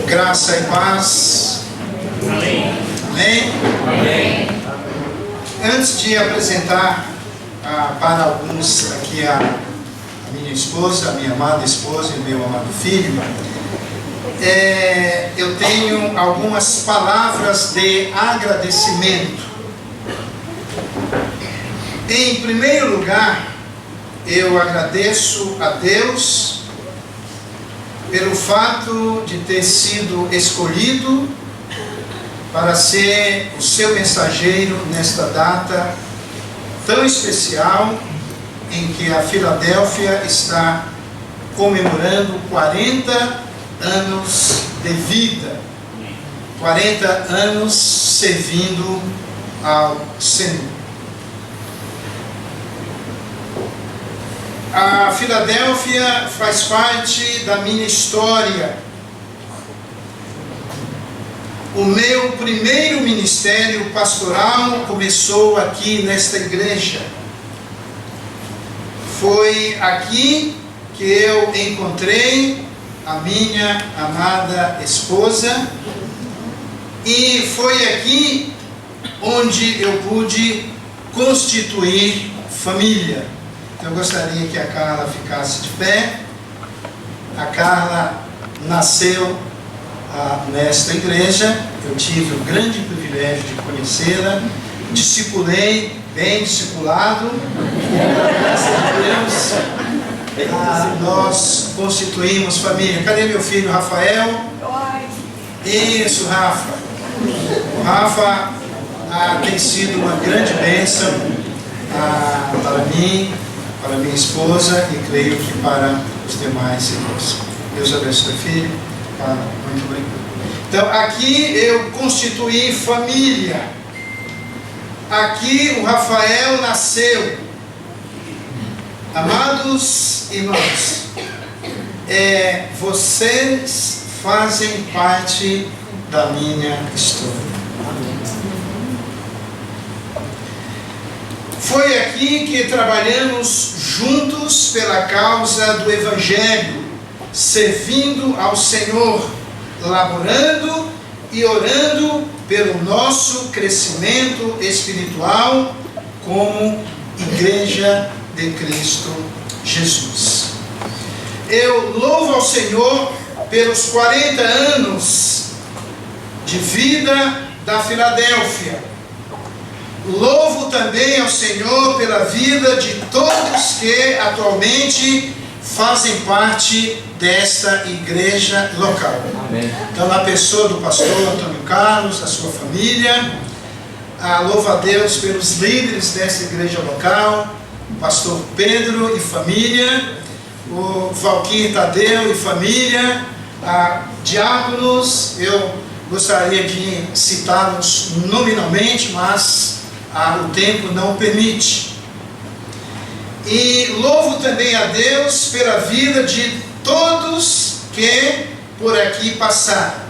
Graça e paz. Amém. Amém? Amém. Antes de apresentar para alguns aqui a minha esposa, a minha amada esposa e o meu amado filho, eu tenho algumas palavras de agradecimento. Em primeiro lugar, eu agradeço a Deus pelo fato de ter sido escolhido para ser o seu mensageiro nesta data tão especial em que a Filadélfia está comemorando 40 anos de vida, 40 anos servindo ao Senhor. A Filadélfia faz parte da minha história. O meu primeiro ministério pastoral começou aqui nesta igreja. Foi aqui que eu encontrei a minha amada esposa, e foi aqui onde eu pude constituir família. Eu gostaria que a Carla ficasse de pé. A Carla nasceu nesta igreja. Eu tive o grande privilégio de conhecê-la. Discipulei, bem discipulado. Graças a Deus, nós constituímos família. Cadê meu filho Rafael? Isso, Rafa. O Rafa tem sido uma grande bênção para mim, para minha esposa e creio que para os demais irmãos. Deus abençoe, filho. Muito obrigado. Então, aqui eu constituí família. Aqui o Rafael nasceu. Amados irmãos, vocês fazem parte da minha história. Foi aqui que trabalhamos juntos pela causa do Evangelho, servindo ao Senhor, laborando e orando pelo nosso crescimento espiritual como Igreja de Cristo Jesus. Eu louvo ao Senhor pelos 40 anos de vida da Filadélfia. Louvo também ao Senhor pela vida de todos que atualmente fazem parte desta igreja local. Amém. Então, na pessoa do pastor Antônio Carlos, a sua família, louvo a Deus pelos líderes desta igreja local, o pastor Pedro e família, o Valquir Tadeu e família, diáconos. Eu gostaria de citá-los nominalmente, mas o tempo não permite. E louvo também a Deus pela vida de todos que por aqui passaram.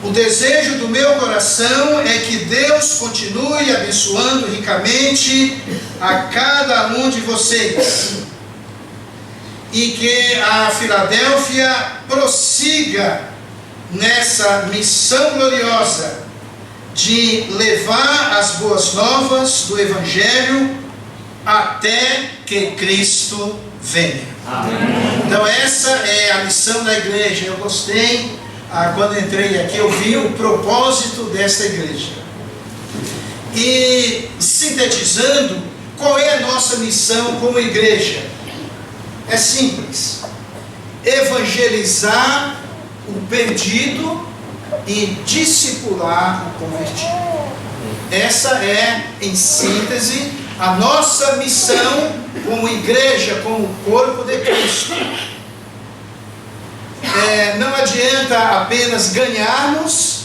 O desejo do meu coração é que Deus continue abençoando ricamente a cada um de vocês, e que a Filadélfia prossiga nessa missão gloriosa de levar as boas novas do Evangelho até que Cristo venha. Amém. Então essa é a missão da igreja. Eu gostei, quando entrei aqui, eu vi o propósito desta igreja. E sintetizando, qual é a nossa missão como igreja? É simples: evangelizar o perdido e discipular o convertido. Essa é, em síntese, a nossa missão como igreja, como corpo de Cristo. Não adianta apenas ganharmos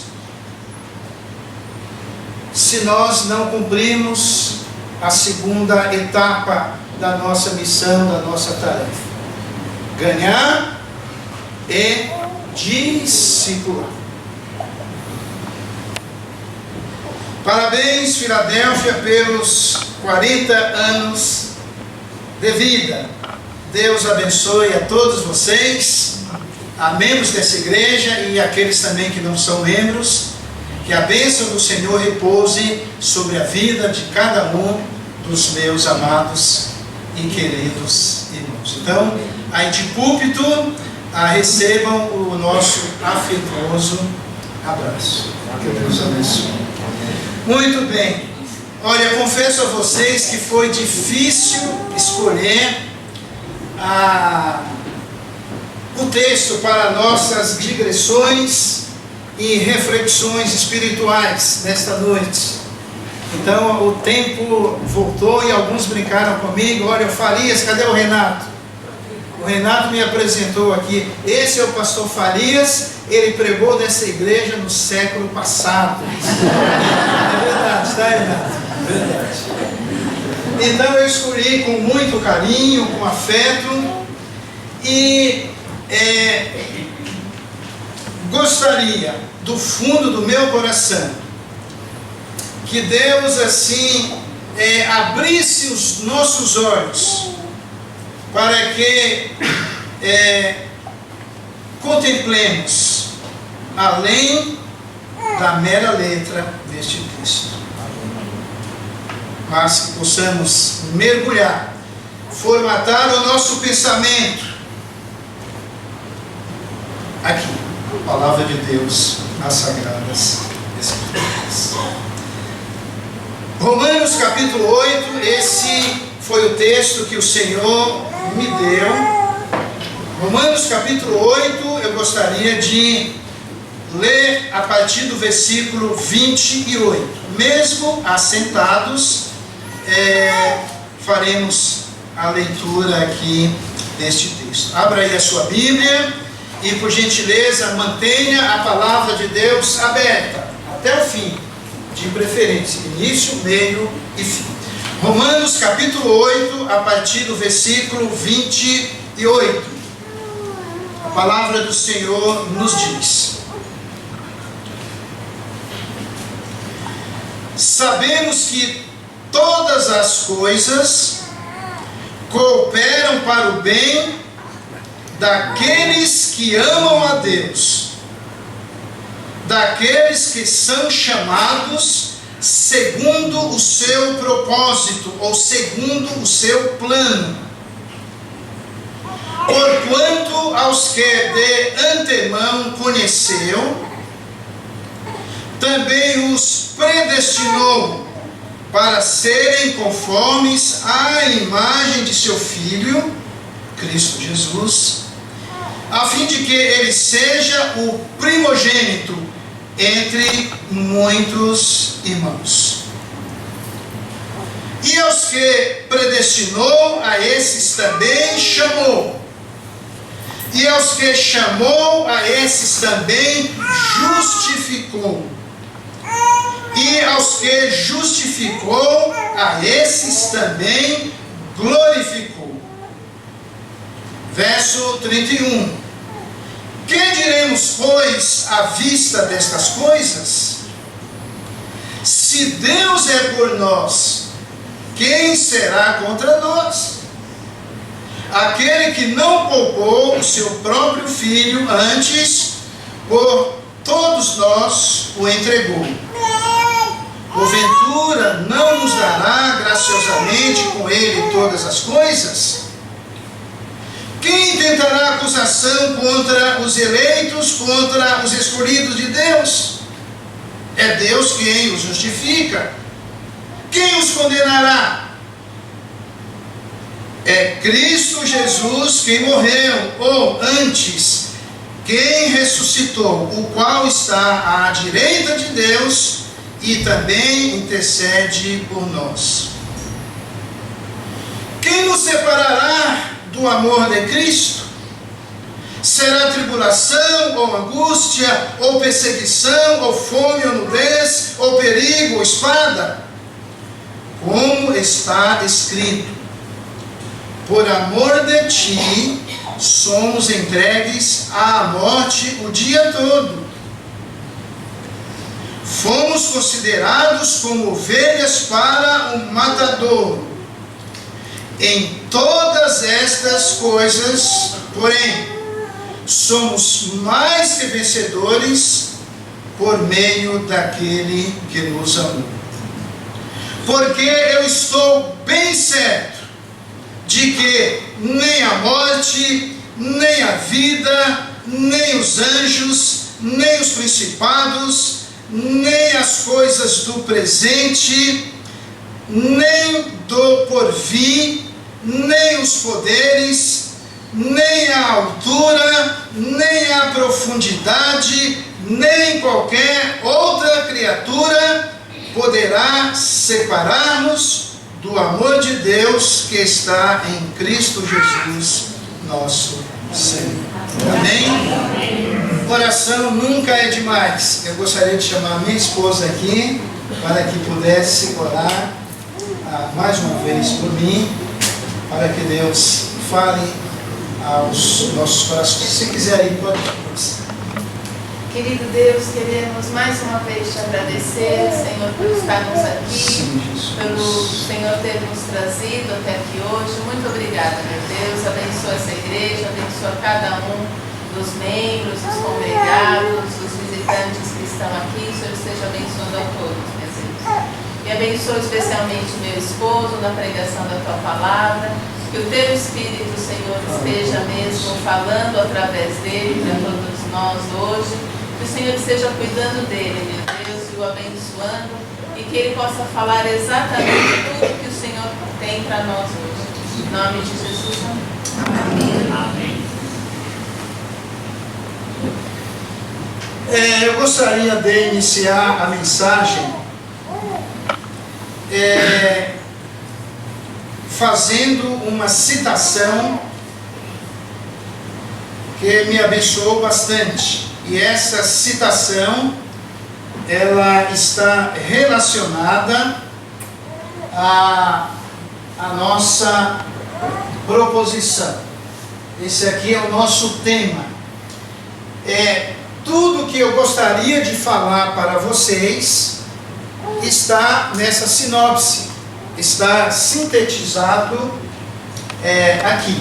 se nós não cumprirmos a segunda etapa da nossa missão, da nossa tarefa: ganhar e discipular. Parabéns, Filadélfia, pelos 40 anos de vida. Deus abençoe a todos vocês. a membros dessa igreja e aqueles também que não são membros, que a bênção do Senhor repouse sobre a vida de cada um dos meus amados e queridos irmãos. Então, aí de púlpito, recebam o nosso afetuoso abraço. Que Deus abençoe. Muito bem. Olha, confesso a vocês que foi difícil escolher o texto para nossas digressões e reflexões espirituais nesta noite. Então o tempo voltou e alguns brincaram comigo. Olha, Farias, cadê o Renato? O Renato me apresentou aqui. Esse é o pastor Farias, ele pregou nessa igreja no século passado. É verdade, tá, Renato? É verdade. Então eu escolhi com muito carinho, com afeto, e gostaria do fundo do meu coração que Deus assim abrisse os nossos olhos para que contemplemos além da mera letra deste texto, mas que possamos mergulhar, formatar o nosso pensamento aqui, a palavra de Deus, as Sagradas Escrituras. Romanos capítulo 8, esse foi o texto que o Senhor me deu. Romanos capítulo 8, eu gostaria de ler a partir do versículo 28. Mesmo assentados, faremos a leitura aqui deste texto. Abra aí a sua Bíblia e, por gentileza, mantenha a palavra de Deus aberta até o fim, de preferência, início, meio e fim. Romanos capítulo 8, a partir do versículo 28. A palavra do Senhor nos diz: sabemos que todas as coisas cooperam para o bem daqueles que amam a Deus, daqueles que são chamados segundo o seu propósito, ou segundo o seu plano. Porquanto aos que de antemão conheceu, também os predestinou para serem conformes à imagem de seu Filho, Cristo Jesus, a fim de que ele seja o primogênito entre muitos irmãos. E aos que predestinou, a esses também chamou. E aos que chamou, a esses também justificou. E aos que justificou, a esses também glorificou. Verso 31. Que diremos, pois, à vista destas coisas? Se Deus é por nós, quem será contra nós? Aquele que não poupou o seu próprio Filho, antes, por todos nós o entregou. Porventura não nos dará graciosamente com ele todas as coisas? Quem tentará acusação contra os eleitos, contra os escolhidos de Deus? É Deus quem os justifica. Quem os condenará? É Cristo Jesus quem morreu, ou antes, quem ressuscitou, o qual está à direita de Deus e também intercede por nós. Quem nos separará do amor de Cristo? Será tribulação, ou angústia, ou perseguição, ou fome, ou nudez, ou perigo, ou espada? Como está escrito: por amor de ti, somos entregues à morte o dia todo. Fomos considerados como ovelhas para o matador. Em todas estas coisas, porém, somos mais que vencedores por meio daquele que nos amou. Porque eu estou bem certo de que nem a morte, nem a vida, nem os anjos, nem os principados, nem as coisas do presente, nem do porvir, nem os poderes, nem a altura, nem a profundidade, nem qualquer outra criatura poderá separar-nos do amor de Deus que está em Cristo Jesus, nosso Senhor. Amém? Oração nunca é demais. Eu gostaria de chamar a minha esposa aqui para que pudesse orar mais uma vez por mim, para que Deus fale aos nossos corações. Se quiser ir, pode. Querido Deus, queremos mais uma vez te agradecer, Senhor, por estarmos aqui, pelo Senhor ter nos trazido até aqui hoje. Muito obrigada, meu Deus. Abençoa essa igreja, abençoa cada um dos membros, dos congregados, dos visitantes que estão aqui. O Senhor esteja abençoando a todos, meu Deus. E abençoa especialmente meu esposo na pregação da tua palavra. Que o teu Espírito, Senhor, esteja mesmo falando através dele para todos nós hoje. Que o Senhor esteja cuidando dele, meu Deus, e o abençoando, e que ele possa falar exatamente tudo que o Senhor tem para nós hoje. Em nome de Jesus, amém. Eu gostaria de iniciar a mensagem fazendo uma citação que me abençoou bastante. E essa citação, ela está relacionada à nossa proposição. Esse aqui é o nosso tema. Tudo que eu gostaria de falar para vocês está nessa sinopse, está sintetizado aqui.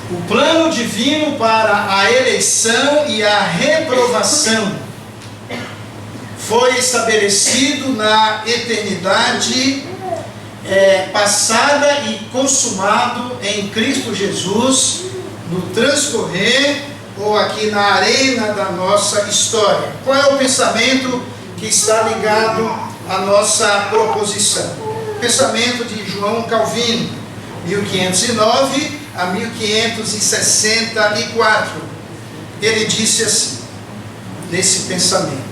O plano divino para a eleição e a reprovação foi estabelecido na eternidade passada e consumado em Cristo Jesus, no transcorrer ou aqui na arena da nossa história. Qual é o pensamento que está ligado à nossa proposição? O pensamento de João Calvino, 1509 a 1564. Ele disse assim, nesse pensamento: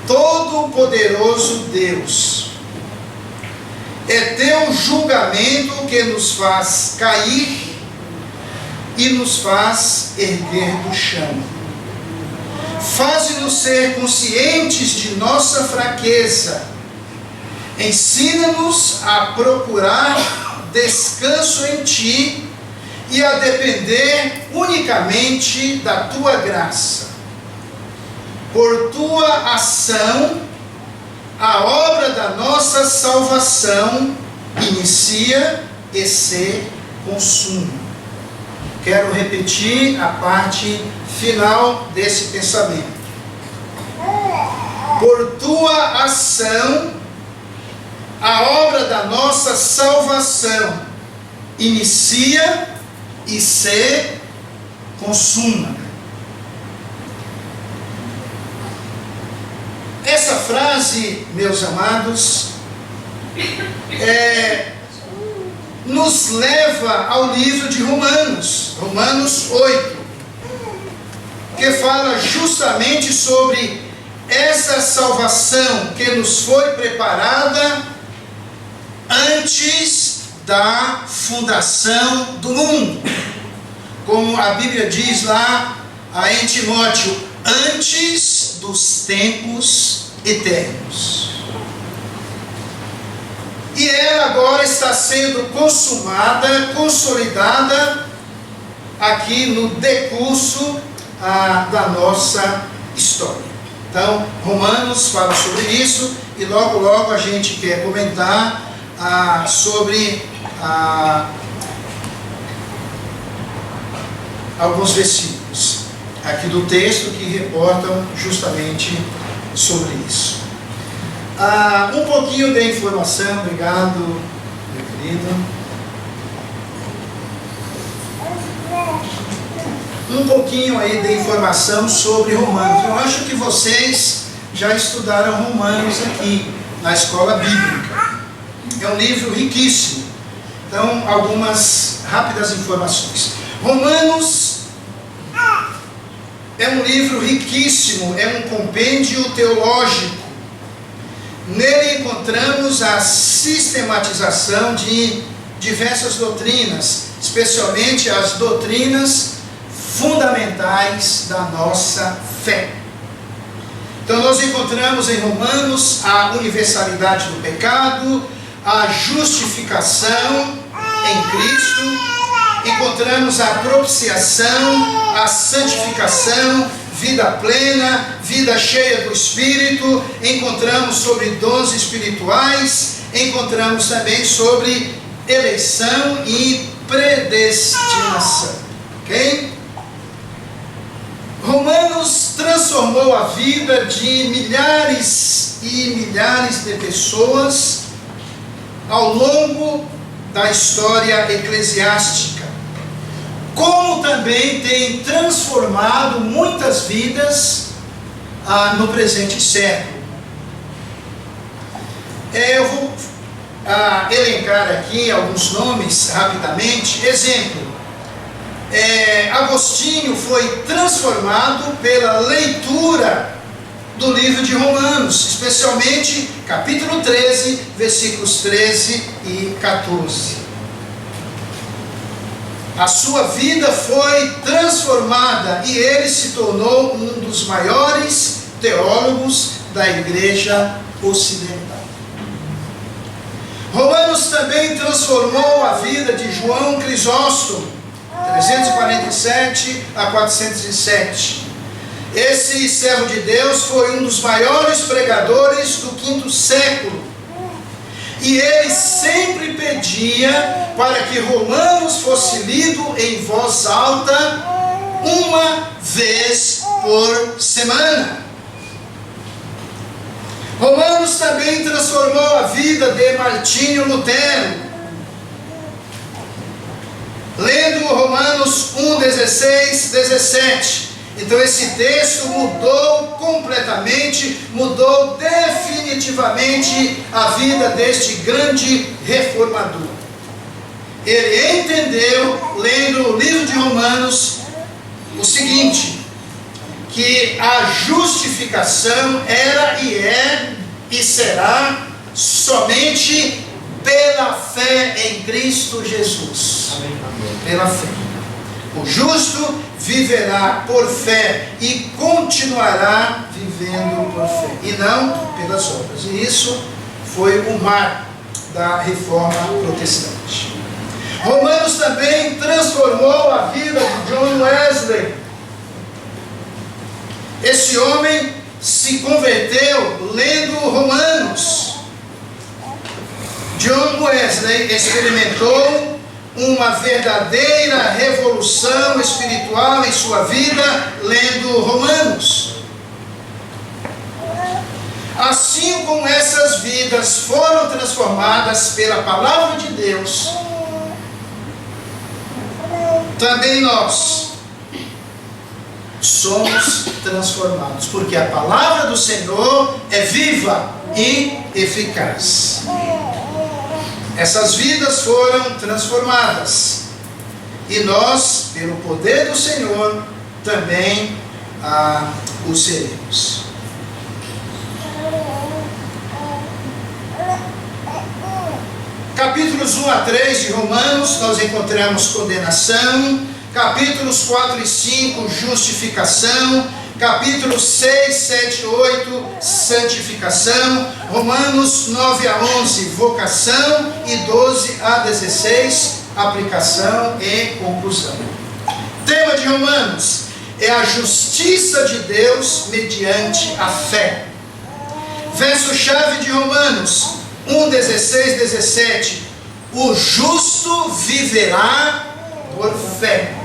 Todo-Poderoso Deus, é teu julgamento que nos faz cair e nos faz erguer do chão. Faze-nos ser conscientes de nossa fraqueza. Ensina-nos a procurar descanso em Ti e a depender unicamente da Tua graça. Por Tua ação, a obra da nossa salvação inicia e se consuma. Quero repetir a parte final desse pensamento. Por Tua ação, a obra da nossa salvação inicia e se consuma. Essa frase, meus amados, nos leva ao livro de Romanos 8, que fala justamente sobre essa salvação que nos foi preparada antes da fundação do mundo. Como a Bíblia diz lá em Timóteo, antes dos tempos eternos. E ela agora está sendo consumada, consolidada aqui no decurso da nossa história. Então, Romanos fala sobre isso e logo logo a gente quer comentar alguns versículos aqui do texto que reportam justamente sobre isso. Um pouquinho de informação, obrigado, meu querido. Um pouquinho aí de informação sobre Romanos. Eu acho que vocês já estudaram Romanos aqui na escola bíblica. É um livro riquíssimo. Então, algumas rápidas informações. Romanos é um livro riquíssimo, é um compêndio teológico. Nele encontramos a sistematização de diversas doutrinas, especialmente as doutrinas fundamentais da nossa fé. Então nós encontramos em Romanos a universalidade do pecado, a justificação em Cristo, encontramos a propiciação, a santificação, vida plena, vida cheia do Espírito, encontramos sobre dons espirituais, encontramos também sobre eleição e predestinação. Ok? Romanos transformou a vida de milhares e milhares de pessoas ao longo da história eclesiástica, como também tem transformado muitas vidas no presente século. Eu vou elencar aqui alguns nomes rapidamente. Exemplo, Agostinho foi transformado pela leitura do livro de Romanos, especialmente capítulo 13, versículos 13 e 14. A sua vida foi transformada e ele se tornou um dos maiores teólogos da Igreja Ocidental. Romanos também transformou a vida de João Crisóstomo, 347 a 407. Esse servo de Deus foi um dos maiores pregadores do quinto século. E ele sempre pedia para que Romanos fosse lido em voz alta uma vez por semana. Romanos também transformou a vida de Martinho Lutero. Lendo Romanos 1, 16, 17. Então esse texto mudou completamente, mudou definitivamente a vida deste grande reformador. Ele entendeu, lendo o livro de Romanos, o seguinte, que a justificação era e é e será somente pela fé em Cristo Jesus. Amém. Pela fé. O justo viverá por fé e continuará vivendo por fé, e não pelas obras. E isso foi o marco da reforma protestante. Romanos também transformou a vida de John Wesley. Esse homem se converteu lendo Romanos. John Wesley experimentou uma verdadeira revolução espiritual em sua vida lendo Romanos. Assim como essas vidas foram transformadas pela palavra de Deus, também nós somos transformados, porque a palavra do Senhor é viva e eficaz. Essas vidas foram transformadas e nós, pelo poder do Senhor, também o seremos. Capítulos 1 a 3 de Romanos, nós encontramos condenação. Capítulos 4 e 5, justificação. Capítulos 6, 7 e 8, santificação. Romanos 9 a 11, vocação. E 12 a 16, aplicação e conclusão. Tema de Romanos é a justiça de Deus mediante a fé. Verso-chave de Romanos 1, 16, 17. O justo viverá por fé.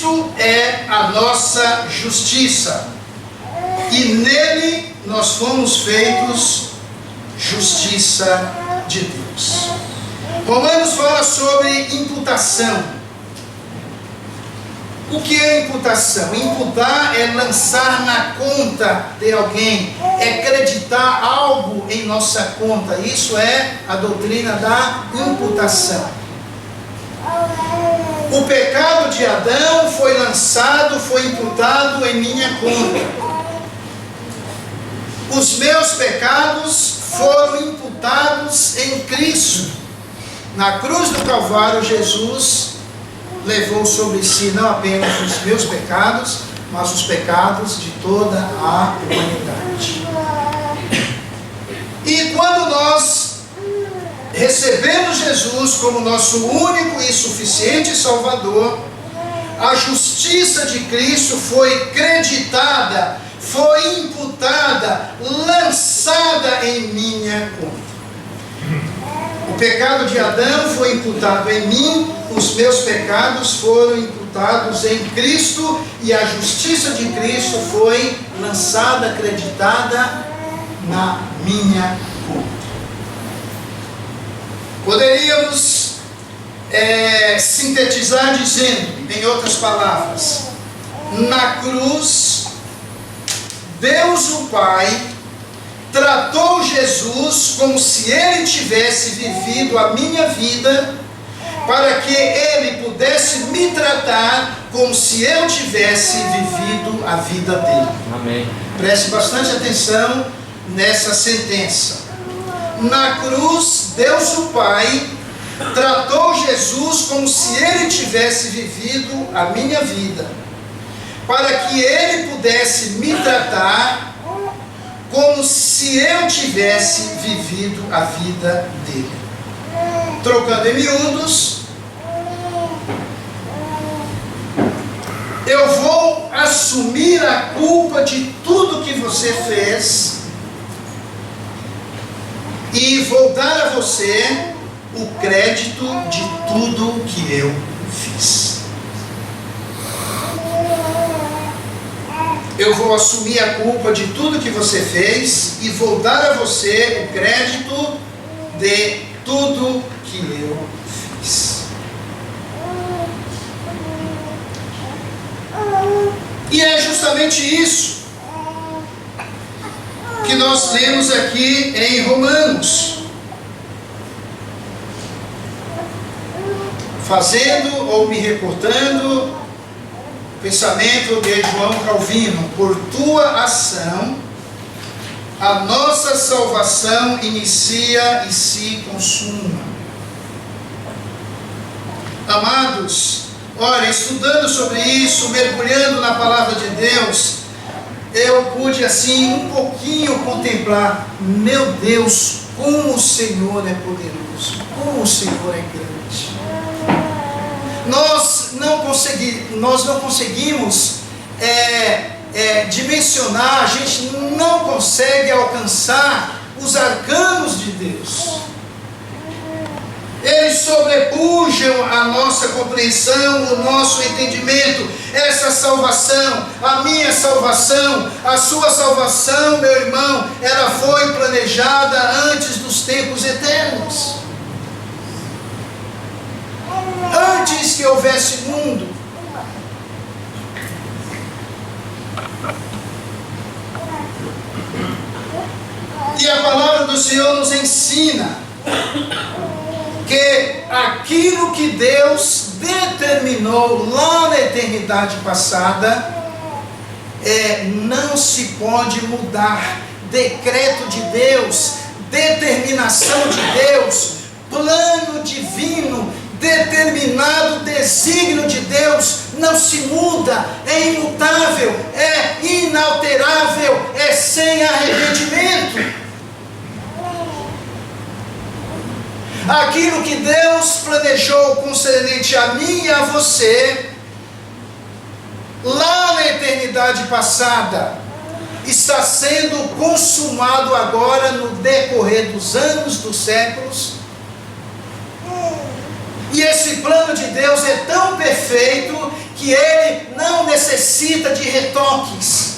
Cristo é a nossa justiça, e nele nós fomos feitos justiça de Deus. Romanos fala sobre imputação. O que é imputação? Imputar é lançar na conta de alguém, é acreditar algo em nossa conta. Isso é a doutrina da imputação. O pecado de Adão foi lançado, foi imputado em minha conta. Os meus pecados foram imputados em Cristo. Na cruz do Calvário, Jesus levou sobre si não apenas os meus pecados, mas os pecados de toda a humanidade. E quando nós recebemos Jesus como nosso único e suficiente Salvador, a justiça de Cristo foi creditada, foi imputada, lançada em minha conta. O pecado de Adão foi imputado em mim, os meus pecados foram imputados em Cristo, e a justiça de Cristo foi lançada, acreditada na minha conta. Poderíamos sintetizar dizendo, em outras palavras, na cruz, Deus o Pai tratou Jesus como se Ele tivesse vivido a minha vida, para que Ele pudesse me tratar como se eu tivesse vivido a vida dele. Amém. Preste bastante atenção nessa sentença. Na cruz, Deus o Pai tratou Jesus como se Ele tivesse vivido a minha vida, para que Ele pudesse me tratar como se eu tivesse vivido a vida dele. Trocando em miúdos, eu vou assumir a culpa de tudo que você fez e vou dar a você o crédito de tudo que eu fiz. Eu vou assumir a culpa de tudo que você fez e vou dar a você o crédito de tudo que eu fiz. E é justamente isso que nós lemos aqui em Romanos. Fazendo ou me reportando pensamento de João Calvino: por tua ação, a nossa salvação inicia e se consuma. Amados, olha, estudando sobre isso, mergulhando na palavra de Deus, eu pude assim um pouquinho contemplar, meu Deus, como o Senhor é poderoso, como o Senhor é grande. Nós não conseguimos dimensionar, a gente não consegue alcançar os arcanos de Deus. Eles sobrepujam a nossa compreensão, o nosso entendimento. Essa salvação, a minha salvação, a sua salvação, meu irmão, ela foi planejada antes dos tempos eternos. Antes que houvesse mundo. E a palavra do Senhor nos ensina que aquilo que Deus determinou lá na eternidade passada não se pode mudar. Decreto de Deus, determinação de Deus, plano divino, determinado desígnio de Deus não se muda, é imutável, é inalterável, é sem arrependimento. Aquilo que Deus planejou concernente a mim e a você, lá na eternidade passada, está sendo consumado agora no decorrer dos anos, dos séculos. E esse plano de Deus é tão perfeito que que ele não necessita de retoques.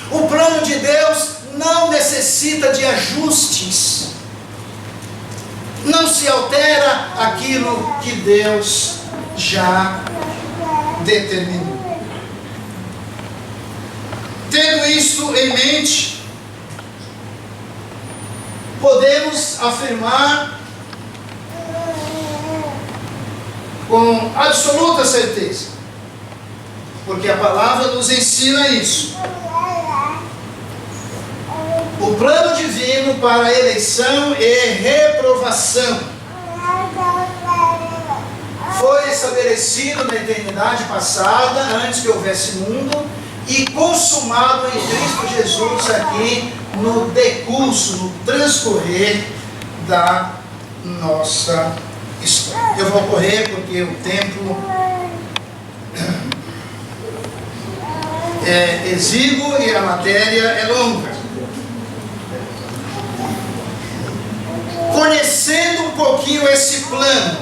O plano de Deus não necessita de ajustes. Não se altera aquilo que Deus já determinou. Tendo isso em mente, podemos afirmar com absoluta certeza, porque a palavra nos ensina isso. O plano divino para eleição e reprovação foi estabelecido na eternidade passada, antes que houvesse mundo, e consumado em Cristo Jesus aqui no decurso, no transcorrer da nossa história. Eu vou correr porque o tempo é exíguo e a matéria é longa. Conhecendo um pouquinho esse plano,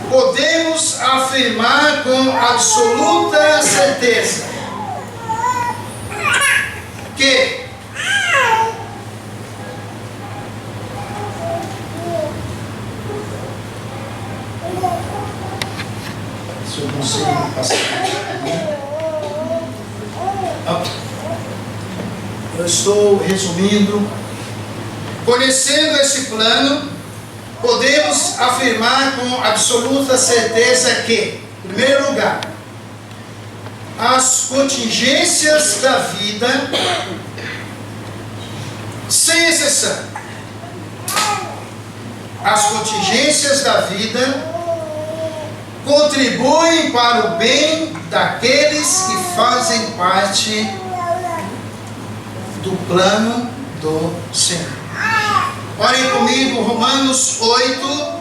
podemos afirmar com absoluta certeza que se eu consigo passar eu estou resumindo. Conhecendo esse plano, podemos afirmar com absoluta certeza que, em primeiro lugar, as contingências da vida, sem exceção, as contingências da vida contribuem para o bem daqueles que fazem parte do plano do Senhor. Olhem comigo, Romanos 8,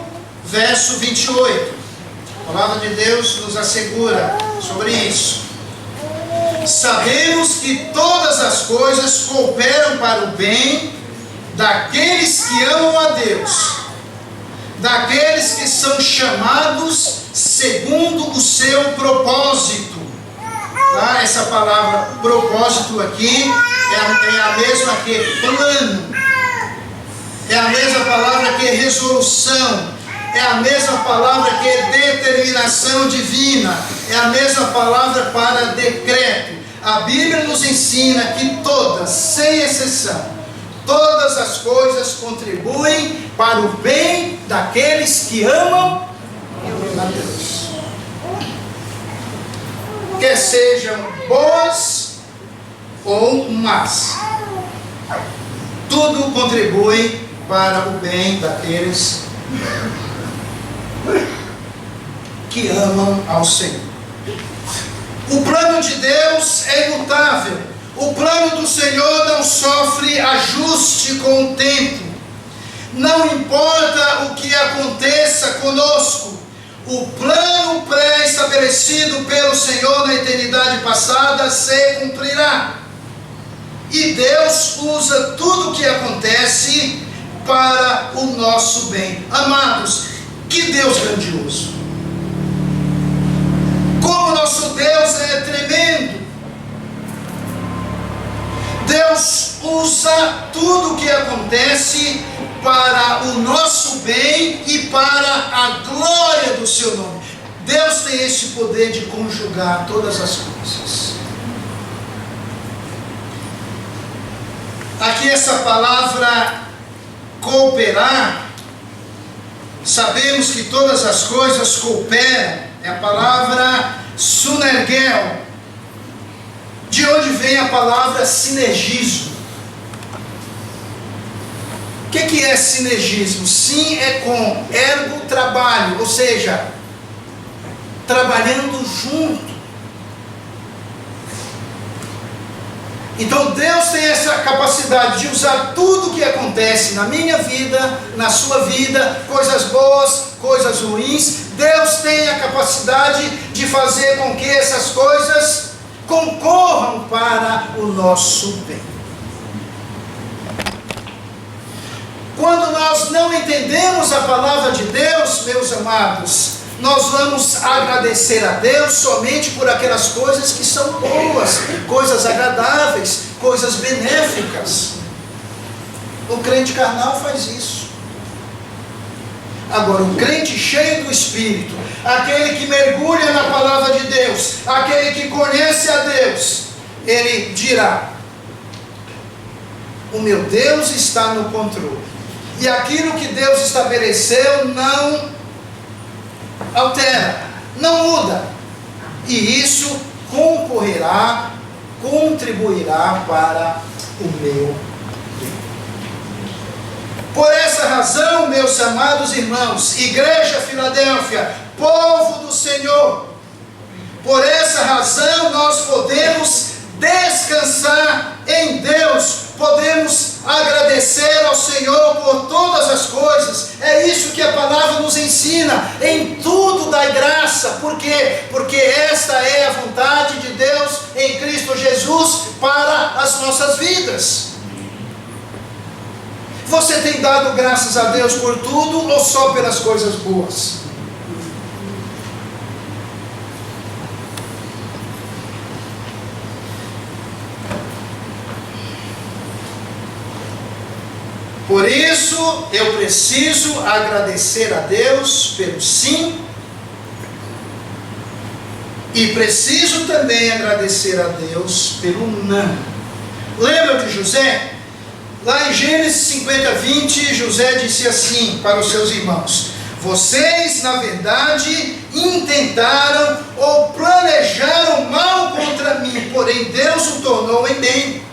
verso 28. A palavra de Deus nos assegura sobre isso. Sabemos que todas as coisas cooperam para o bem daqueles que amam a Deus, daqueles que são chamados segundo o seu propósito. Tá? Essa palavra propósito aqui é a mesma que plano, é a mesma palavra que resolução, é a mesma palavra que determinação divina, é a mesma palavra para decreto. A Bíblia nos ensina que todas, sem exceção, todas as coisas contribuem para o bem daqueles que amam a Deus. Quer sejam boas ou más, tudo contribui para o bem daqueles que amam ao Senhor. O plano de Deus é imutável. O plano do Senhor não sofre ajuste com o tempo. Não importa o que aconteça conosco, o plano pré-estabelecido pelo Senhor na eternidade passada se cumprirá. E Deus usa tudo o que acontece para o nosso bem. Amados, que Deus grandioso! Como nosso Deus é tremendo! Deus usa tudo o que acontece para o nosso bem e para a glória do seu nome. Deus tem esse poder de conjugar todas as coisas. Aqui essa palavra cooperar, sabemos que todas as coisas cooperam, é a palavra sunergel, de onde vem a palavra sinergismo. O que é sinergismo? Sim, é com ergo trabalho, ou seja, trabalhando junto. Então Deus tem essa capacidade de usar tudo que acontece na minha vida, na sua vida, coisas boas, coisas ruins. Deus tem a capacidade de fazer com que essas coisas concorram para o nosso bem. Quando nós nós não entendemos a palavra de Deus, meus amados, nós vamos agradecer a Deus somente por aquelas coisas que são boas, coisas agradáveis, coisas benéficas. O crente carnal faz isso. Agora, o crente cheio do Espírito, aquele que mergulha na palavra de Deus, aquele que conhece a Deus, ele dirá: o meu Deus está no controle, e aquilo que Deus estabeleceu não altera, não muda, e isso contribuirá para o meu bem. Por essa razão, meus amados irmãos, Igreja Filadélfia, povo do Senhor, por essa razão nós podemos descansar em Deus, podemos agradecer ao Senhor por todas as coisas. É isso que a palavra nos ensina: em tudo dai graça. Por quê? Porque esta é a vontade de Deus em Cristo Jesus para as nossas vidas. Você tem dado graças a Deus por tudo ou só pelas coisas boas? Por isso, eu preciso agradecer a Deus pelo sim, e preciso também agradecer a Deus pelo não. Lembra de José? Lá em Gênesis 50:20, José disse assim para os seus irmãos: vocês, na verdade, intentaram ou planejaram mal contra mim, porém Deus o tornou em bem,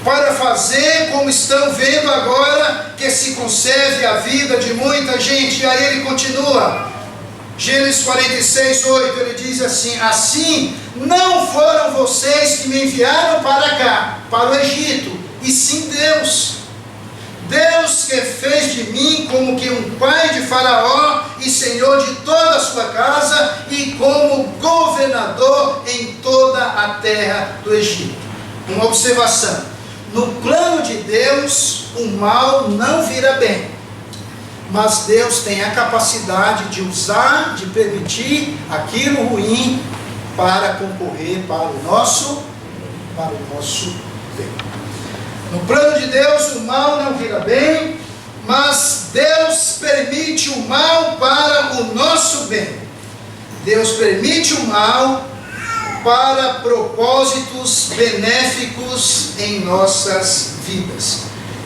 para fazer como estão vendo agora, que se conserve a vida de muita gente. E aí ele continua, Gênesis 46:8, ele diz assim: assim não foram vocês que me enviaram para cá, para o Egito, e sim Deus. Deus que fez de mim como que um pai de Faraó e senhor de toda a sua casa, e como governador em toda a terra do Egito. Uma observação: no plano de Deus, o mal não vira bem, mas Deus tem a capacidade de usar, de permitir aquilo ruim para concorrer para o nosso bem. No plano de Deus, o mal não vira bem, mas Deus permite o mal para o nosso bem. Deus permite o mal para propósitos benéficos em nossas vidas.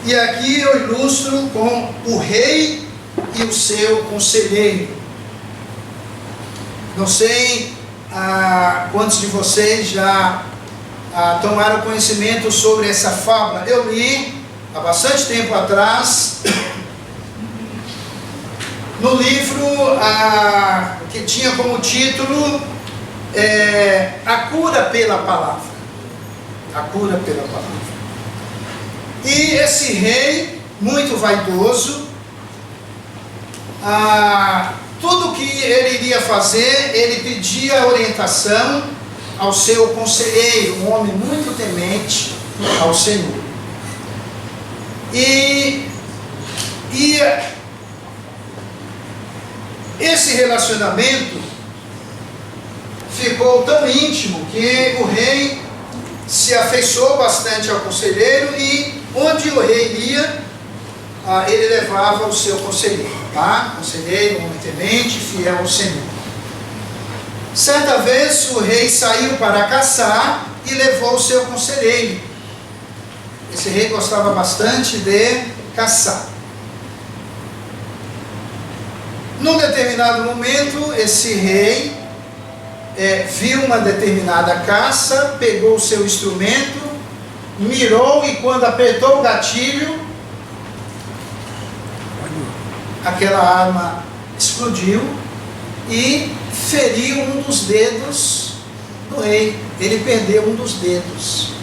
E aqui eu ilustro com o rei e o seu conselheiro. Não sei quantos de vocês já tomaram conhecimento sobre essa fábula. Eu li há bastante tempo atrás no livro que tinha como título A Cura pela Palavra. A Cura pela Palavra. E esse rei, muito vaidoso, tudo que ele iria fazer, ele pedia orientação ao seu conselheiro, um homem muito temente ao Senhor. E esse relacionamento ficou tão íntimo que o rei se afeiçoou bastante ao conselheiro, e onde o rei ia, ele levava o seu conselheiro, tá? Conselheiro, homem temente, fiel ao Senhor. Certa vez o rei saiu para caçar e levou o seu conselheiro. Esse rei gostava bastante de caçar. Num determinado momento, esse rei viu uma determinada caça, pegou o seu instrumento, mirou, e quando apertou o gatilho, aquela arma explodiu e feriu um dos dedos do rei. Ele perdeu um dos dedos.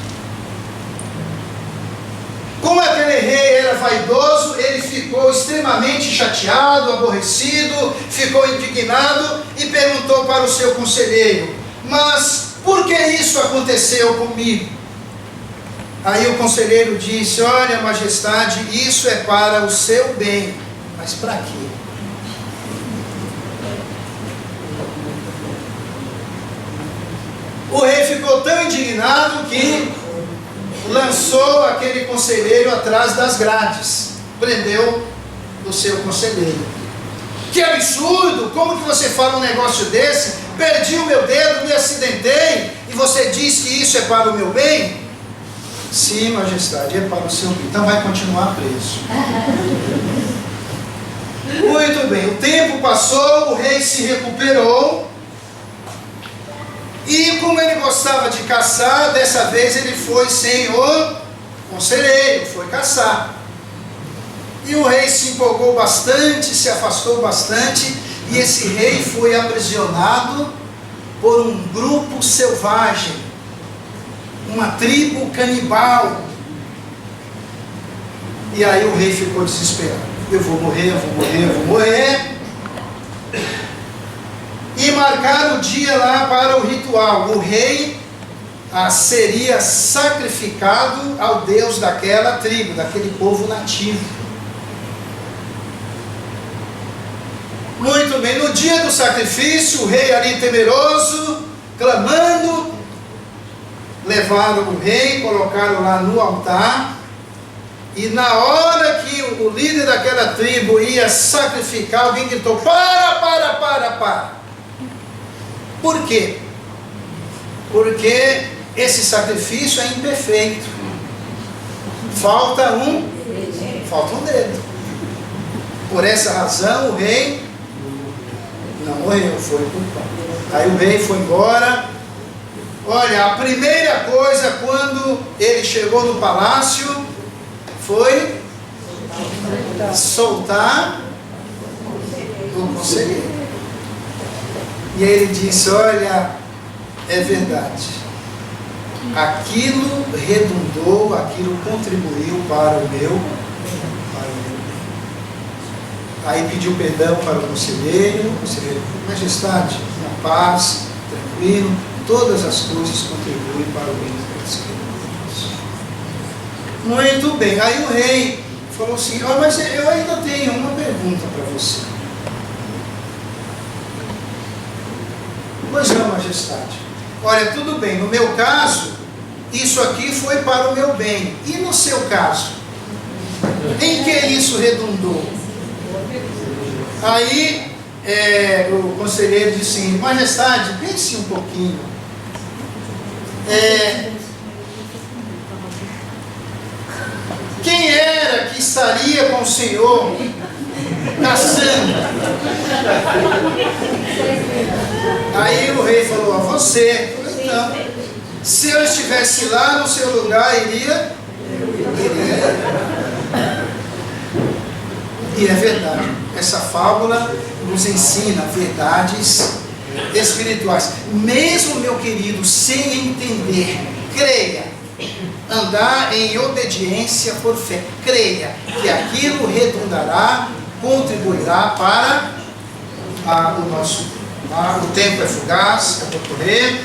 Como aquele rei era vaidoso, ele ficou extremamente chateado, aborrecido, ficou indignado e perguntou para o seu conselheiro: mas por que isso aconteceu comigo? Aí o conselheiro disse: olha, majestade, isso é para o seu bem. Mas para quê? O rei ficou tão indignado que lançou aquele conselheiro atrás das grades, prendeu o seu conselheiro. Que absurdo! Como que você fala um negócio desse? Perdi o meu dedo, me acidentei, e você diz que isso é para o meu bem? Sim, majestade, é para o seu bem. Então vai continuar preso. Muito bem, o tempo passou, o rei se recuperou. E como ele gostava de caçar, dessa vez ele foi sem o conselheiro, foi caçar. E o rei se empolgou bastante, se afastou bastante, e esse rei foi aprisionado por um grupo selvagem, uma tribo canibal. E aí o rei ficou desesperado: eu vou morrer, eu vou morrer, eu vou morrer. E marcaram o dia lá para o ritual. O rei seria sacrificado ao Deus daquela tribo, daquele povo nativo. Muito bem, no dia do sacrifício, o rei ali temeroso, clamando, levaram o rei, colocaram lá no altar. E na hora que o líder daquela tribo ia sacrificar, alguém gritou: para! Por quê? Porque esse sacrifício é imperfeito. Falta um dedo. Por essa razão o rei não morreu, foi culpado. Aí o rei foi embora. Olha, a primeira coisa quando ele chegou no palácio foi soltar o conselheiro. E aí ele disse: olha, é verdade, aquilo redundou, aquilo contribuiu para o meu bem. Aí pediu perdão para o conselheiro: majestade, na paz, tranquilo, todas as coisas contribuem para o bem daqueles que amam. Muito bem. Aí o rei falou assim: mas eu ainda tenho uma pergunta para você. Pois não, majestade. Olha, tudo bem, no meu caso, isso aqui foi para o meu bem. E no seu caso? Em que isso redundou? Aí o conselheiro disse assim: majestade, pense um pouquinho. Quem era que estaria com o senhor caçando? Aí o rei falou: você. Então, se eu estivesse lá no seu lugar, iria. E é verdade. Essa fábula nos ensina verdades espirituais. Mesmo, meu querido, sem entender, creia. Andar em obediência por fé. Creia que aquilo redundará, contribuirá para o nosso tempo. O tempo é fugaz, eu vou correr.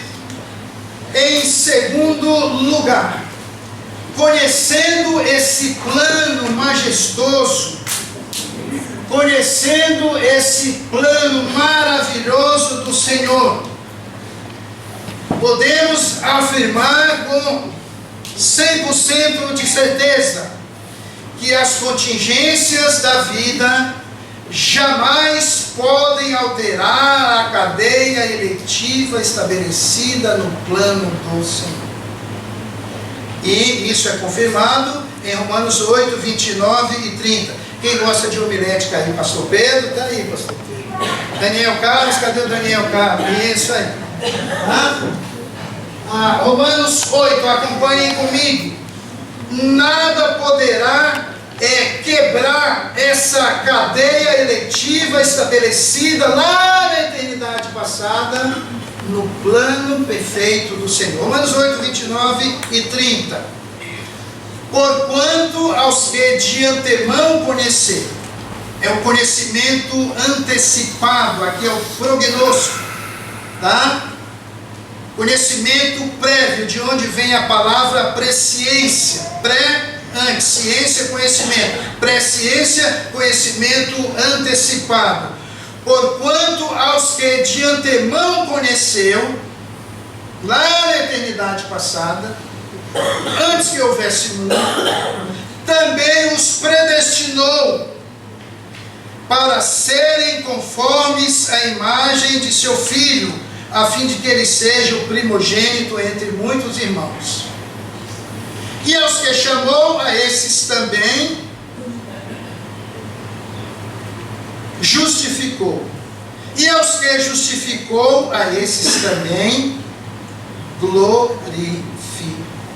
Em segundo lugar, conhecendo esse plano majestoso, conhecendo esse plano maravilhoso do Senhor, podemos afirmar com 100% de certeza que as contingências da vida jamais podem alterar a cadeia eletiva estabelecida no plano do Senhor. E isso é confirmado em Romanos 8, 29 e 30. Quem gosta de homilética aí, pastor Pedro? Está aí, pastor Pedro. Daniel Carlos, cadê o Daniel Carlos? Isso aí. Romanos 8, acompanhem comigo. Nada poderá quebrar essa cadeia eletiva estabelecida lá na eternidade passada, no plano perfeito do Senhor. Romanos 8, 29 e 30. Porquanto aos que de antemão conheceram, é o conhecimento antecipado, aqui é o prognóstico, tá? Conhecimento prévio, de onde vem a palavra presciência. Antes, ciência, conhecimento. Presciência, conhecimento antecipado. Porquanto aos que de antemão conheceu, lá na eternidade passada, antes que houvesse mundo, também os predestinou para serem conformes à imagem de seu Filho, a fim de que ele seja o primogênito entre muitos irmãos. E aos que chamou, a esses também justificou. E aos que justificou, a esses também glorificou.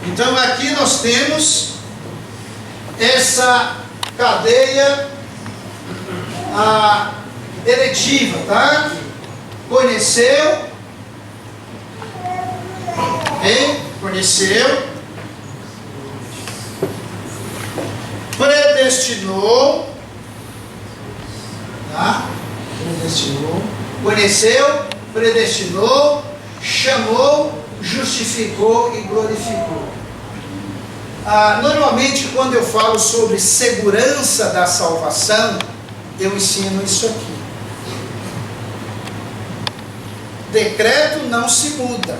Então aqui nós temos essa cadeia eletiva, tá? Conheceu, conheceu, predestinou, tá? Predestinou, conheceu, predestinou, chamou, justificou e glorificou. Normalmente quando eu falo sobre segurança da salvação, eu ensino isso aqui. Decreto não se muda.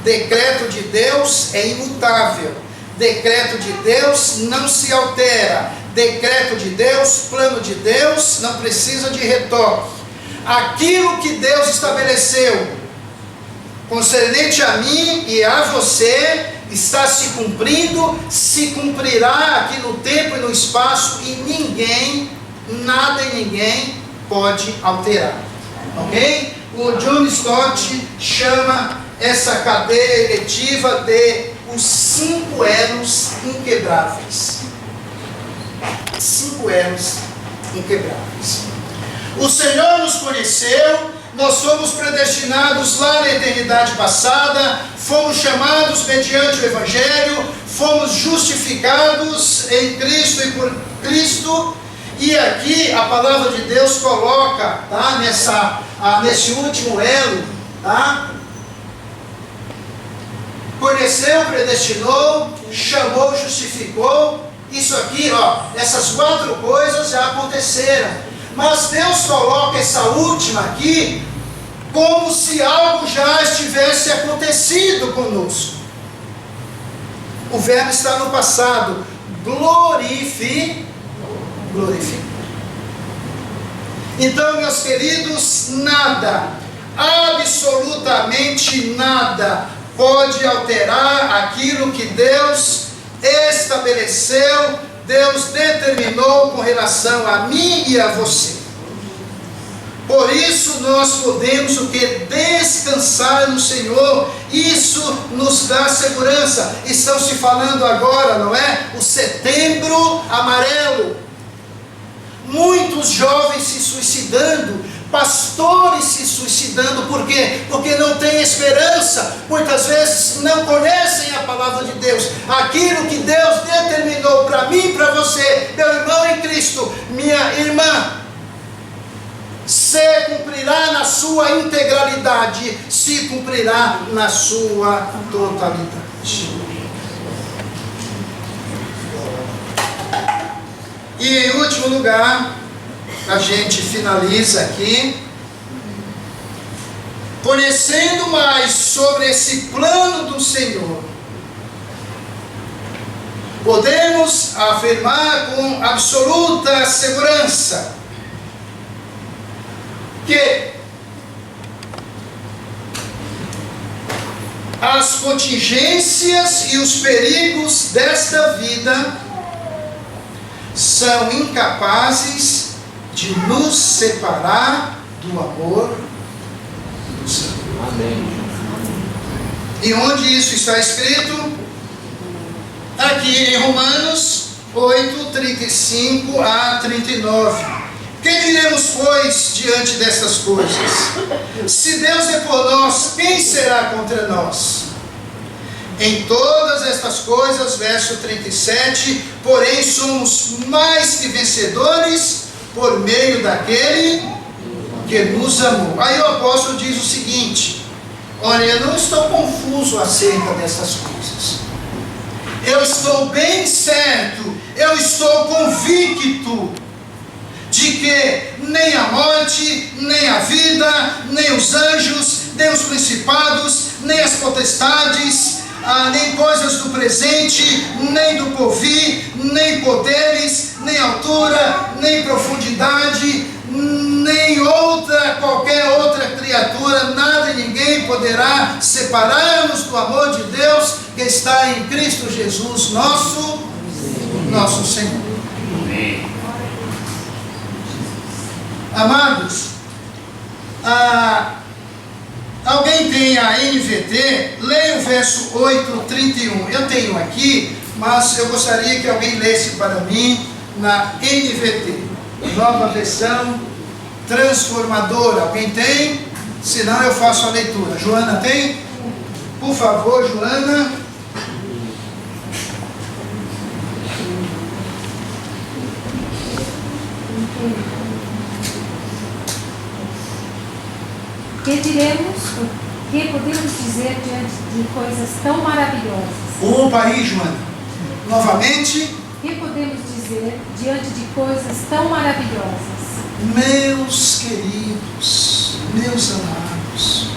Decreto de Deus é imutável. Decreto de Deus não se altera. Decreto de Deus, plano de Deus, não precisa de retoque. Aquilo que Deus estabeleceu concernente a mim e a você está se cumprindo, se cumprirá aqui no tempo e no espaço, e ninguém, nada e ninguém pode alterar. Ok? O John Stott chama essa cadeia eletiva de os 5 elos inquebráveis. 5 elos inquebráveis. O Senhor nos conheceu, nós fomos predestinados lá na eternidade passada, fomos chamados mediante o Evangelho, fomos justificados em Cristo e por Cristo, e aqui a palavra de Deus coloca, tá, nesse último elo, tá? Conheceu, predestinou, chamou, justificou. Isso aqui, ó, essas 4 coisas já aconteceram. Mas Deus coloca essa última aqui como se algo já estivesse acontecido conosco. O verbo está no passado. Glorificou. Então, meus queridos, nada, absolutamente nada, pode alterar aquilo que Deus estabeleceu, Deus determinou com relação a mim e a você. Por isso nós podemos o que? Descansar no Senhor. Isso nos dá segurança. Estão se falando agora, não é? O setembro amarelo. Muitos jovens se suicidando, pastores se suicidando. Por quê? Porque não têm esperança. Muitas vezes não conhecem a palavra de Deus. Aquilo que Deus determinou para mim e para você, meu irmão em Cristo, minha irmã, se cumprirá na sua integralidade, se cumprirá na sua totalidade. E em último lugar, a gente finaliza aqui, conhecendo mais sobre esse plano do Senhor, podemos afirmar com absoluta segurança que as contingências e os perigos desta vida são incapazes de nos separar do amor do Senhor. Amém. E onde isso está escrito? Aqui em Romanos 8, 35 a 39. Que diremos, pois, diante destas coisas? Se Deus é por nós, quem será contra nós? Em todas estas coisas, verso 37, porém somos mais que vencedores por meio daquele que nos amou. Aí o apóstolo diz o seguinte: Olha, eu não estou confuso acerca dessas coisas. Eu estou bem certo, eu estou convicto de que nem a morte, nem a vida, nem os anjos, nem os principados, nem as potestades, nem coisas do presente, nem do porvir, nem poderes, nem altura, nem profundidade, nem qualquer outra criatura, nada e ninguém poderá separar-nos do amor de Deus que está em Cristo Jesus, nosso Senhor. Amém. Amados, alguém tem a NVT? Leia o verso 8:31. Eu tenho aqui, mas eu gostaria que alguém lesse para mim na NVT, nova versão transformadora. Alguém tem? Senão eu faço a leitura. Joana tem? Por favor, Joana. Que diremos, que podemos dizer diante de coisas tão maravilhosas? Opa aí, Joana. Novamente. Que podemos dizer diante de coisas tão maravilhosas? Meus queridos, meus amados,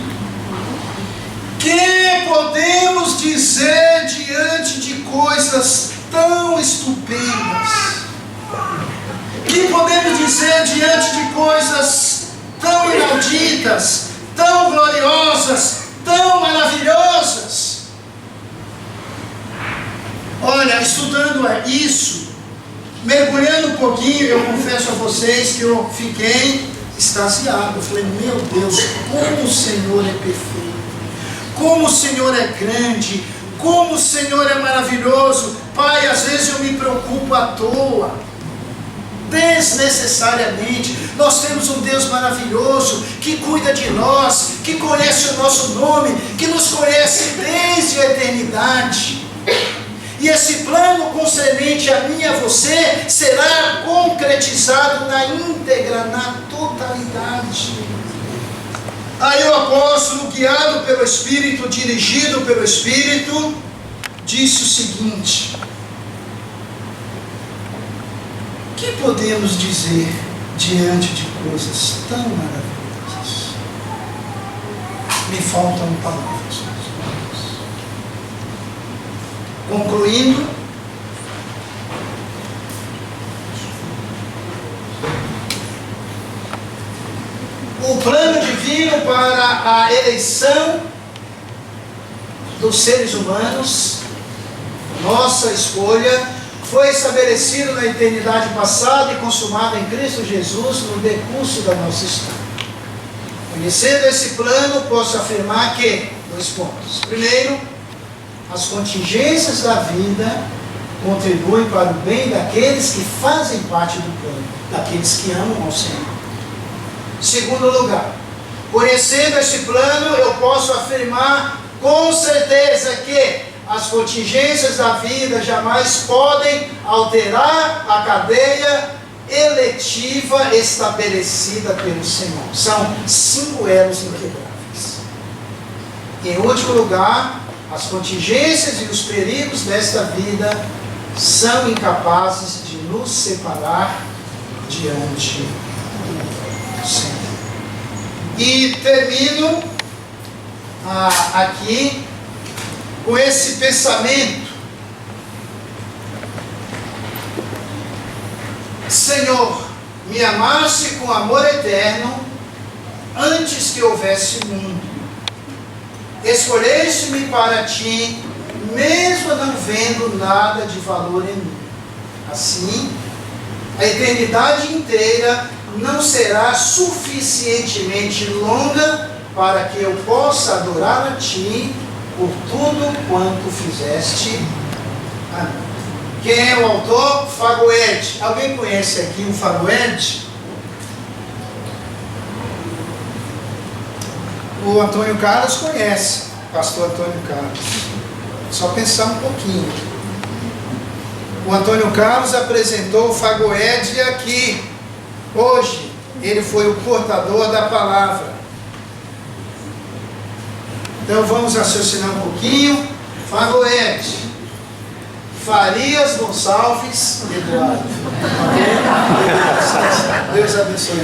que podemos dizer diante de coisas tão estupendas? Que podemos dizer diante de coisas tão inauditas, tão gloriosas, tão maravilhosas? Olha, estudando isso, mergulhando um pouquinho, eu confesso a vocês que eu fiquei extasiado. Eu falei, meu Deus, como o Senhor é perfeito, como o Senhor é grande, como o Senhor é maravilhoso. Pai, às vezes eu me preocupo à toa, desnecessariamente. Nós temos um Deus maravilhoso, que cuida de nós, que conhece o nosso nome, que nos conhece desde a eternidade. E esse plano concernente a mim e a você será concretizado na íntegra, na totalidade. Aí o apóstolo, guiado pelo Espírito, dirigido pelo Espírito, disse o seguinte: o que podemos dizer diante de coisas tão maravilhosas? Me faltam palavras, meus irmãos. Concluindo, o plano divino para a eleição dos seres humanos, nossa escolha, foi estabelecido na eternidade passada e consumado em Cristo Jesus no decurso da nossa história. Conhecendo esse plano, posso afirmar que, 2 pontos. Primeiro, as contingências da vida contribuem para o bem daqueles que fazem parte do plano, daqueles que amam ao Senhor. Segundo lugar, conhecendo esse plano, eu posso afirmar com certeza que as contingências da vida jamais podem alterar a cadeia eletiva estabelecida pelo Senhor. São 5 elos inquebráveis. Em último lugar, as contingências e os perigos desta vida são incapazes de nos separar diante do Senhor. E termino aqui com esse pensamento: Senhor, me amaste com amor eterno antes que houvesse mundo. Escolheste-me para ti, mesmo não vendo nada de valor em mim. Assim, a eternidade inteira não será suficientemente longa para que eu possa adorar a ti por tudo quanto fizeste a mim. Quem é o autor? Fagoed. Alguém conhece aqui o Fagoed? O Antônio Carlos conhece, pastor Antônio Carlos. Só pensar um pouquinho. O Antônio Carlos apresentou o Fagoed aqui. Hoje, ele foi o portador da palavra. Então vamos raciocinar um pouquinho. Fagoete. Farias Gonçalves Eduardo. Ok? Deus abençoe.